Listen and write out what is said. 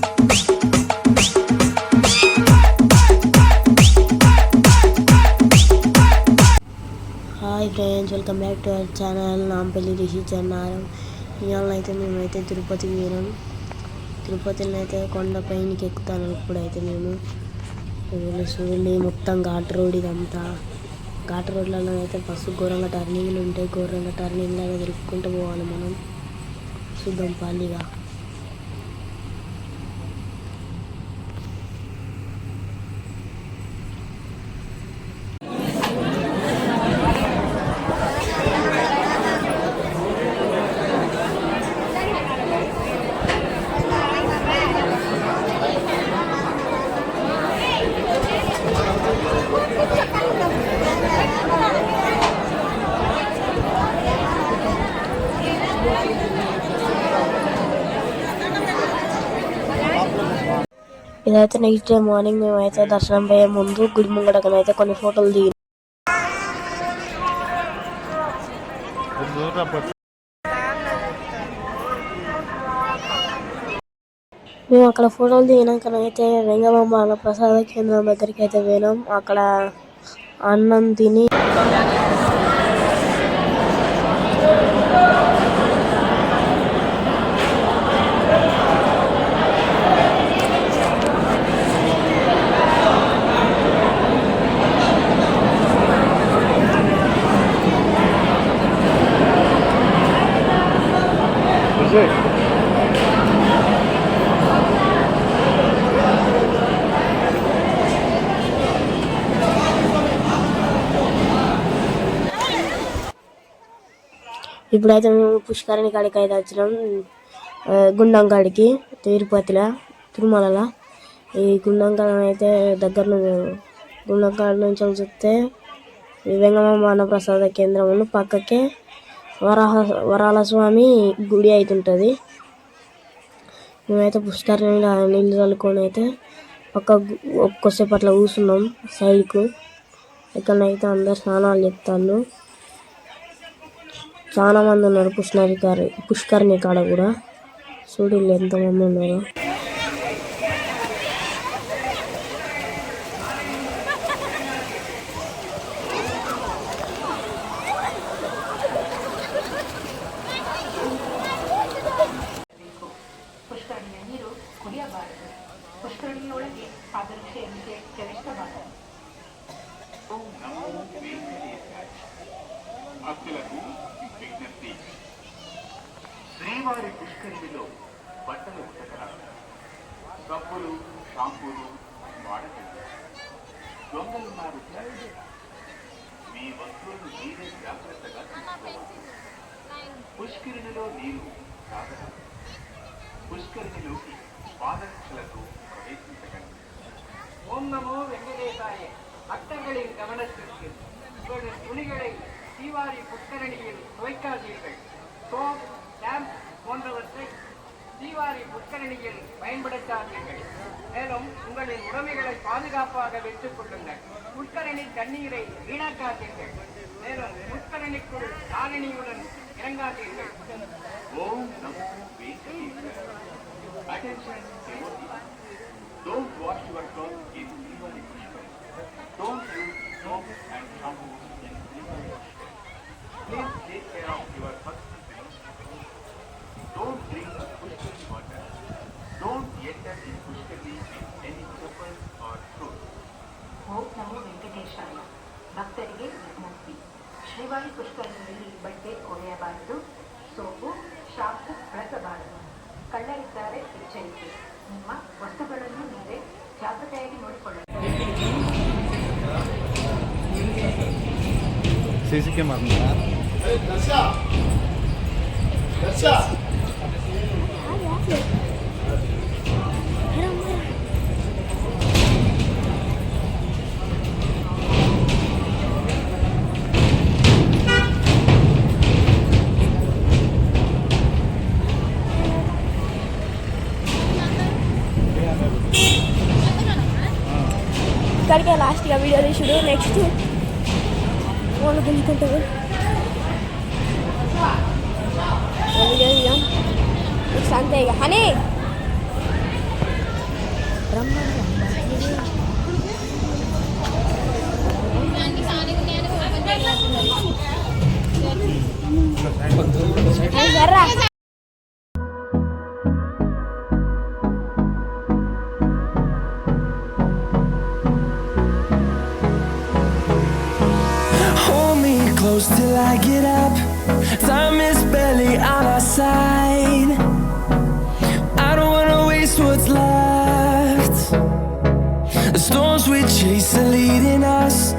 Hi friends, welcome back to our channel Nampally Rishi Chennaram. ఇవాళ అయితే మేమైతే తిరుపతికి పోయినాం. తిరుపతిలో అయితే కొండపైనకి ఎక్కుతాను. ఇప్పుడైతే మేము చూడండి, మొత్తం ఘాట్ రోడ్, ఇదంతా ఘాట్ రోడ్లలో అయితే ఫస్ట్ ఘోరంగా టర్నింగ్లు ఉంటాయి. ఘోరంగా టర్నింగ్ లాగా తిరుక్కుంటూ పోవాలి మనం. చూద్దాం పాలిగా. ఇదైతే నెక్స్ట్ డే మార్నింగ్ మేమైతే దర్శనం పోయే ముందు గుడి ముంగడకనైతే కొన్ని ఫోటోలు దిగి మేము అక్కడ ఫోటోలు దిగినాకనైతే వెంగమాంబ అన్న ప్రసాద కేంద్రం దగ్గరికి అయితే పోయినాం. అక్కడ అన్నం తిని ఇప్పుడైతే మేము పుష్కరిణి కాడికి అయితే వచ్చినాం. గుండం కాడికి తిరుపతిలో తిరుమలలో. ఈ గుండం కాడ అయితే దగ్గరలో గుండం కాడ నుంచి చూస్తే వెంగమాంబ అన్న ప్రసాద కేంద్రం పక్కకే వరాల స్వామి గుడి అవుతుంటుంది. మేమైతే పుష్కరిణిలో నీళ్ళు చల్లుకొని అయితే ఒక్కొసేపు అట్లా కూర్చున్నాం సైడ్కు. ఇక్కడనైతే అందరు స్నానాలు చెప్తాను. చాలా మంది ఉన్నారు పుష్కరిణి కాడ కూడా. చూడండి ఎంతమంది ఉన్నారు. శ్రీవారి పుష్కరిణిలో బట్టలు ఉతకరాదు, సబ్బులు షాంపూలు వాడకండి. దొంగలున్నారు, మీ వస్తువులను మీరే జాగ్రత్తగా తీసుకోవాలి. పుష్కరిణిలో నీరు తాగరాదు. పుష్కరిణిలోకి பாதரட்சலతో பிரவேசிக்கணும். ஓம் நமோ வெங்கடேசாய. பக்தர்களின் கவனத்திற்கு உங்கள் துணிகளை தீவாரி புஷ்கரணியில் துவைக்காதீர்கள். சோப், ஷாம்பு போன்றவற்றை தீவாரி புஷ்கரணியில் பயன்படுத்தாதீர்கள். மேலும் உங்களின் உடைமைகளை பாதுகாப்பாக வைத்துக் கொள்ளுங்கள். புஷ்கரணி தண்ணீரை வீணாக்காதீர்கள். மேலும் புஷ்கரணிக்குள் தாரிணியுடன் இறங்காதீர்கள். ஓம் நமோ வெங்கடேசாய. Attention devotees, don't wash your clothes in Diwali Pushkar. Don't use soap and shampoo in Diwali Pushkar. Please take care of your personal belongings. Don't drink Pushkari water. Don't enter in Pushkari with any chappals or shoes. ಓಂ ನಮೋ ವೆಂಕಟೇಶಾಯ. ಭಕ್ತರಿಗೆ ವಿಜ್ಞಪ್ತಿ. ಶ್ರೀವಾರಿ ಪುಷ್ಕರಿಣಿಯಲ್ಲಿ ಬಟ್ಟೆ ಒಗೆಯಬಾರದು. Soap shampoo ಬಳಸಬಾರದು. ಕಳ್ಳರಿದ್ದಾರೆ, ಎಚ್ಚರಿಕೆ. ನಿಮ್ಮ ವಸ್ತುಗಳನ್ನು ನೀವೇ ಜಾಗ್ರತೆಯಾಗಿ ನೋಡಿಕೊಳ್ಳಬೇಕು. CC camera ఇక్కడికే లాస్ట్గా వీడియో తీసుడు. నెక్స్ట్ వాళ్ళు గుంజుకుంటారు. వీడియో తీయం నెక్స్ట్ అంతే. ఇక honey close till I get up. Time is barely on our side. I don't wanna waste what's left. The storms we chase are leading us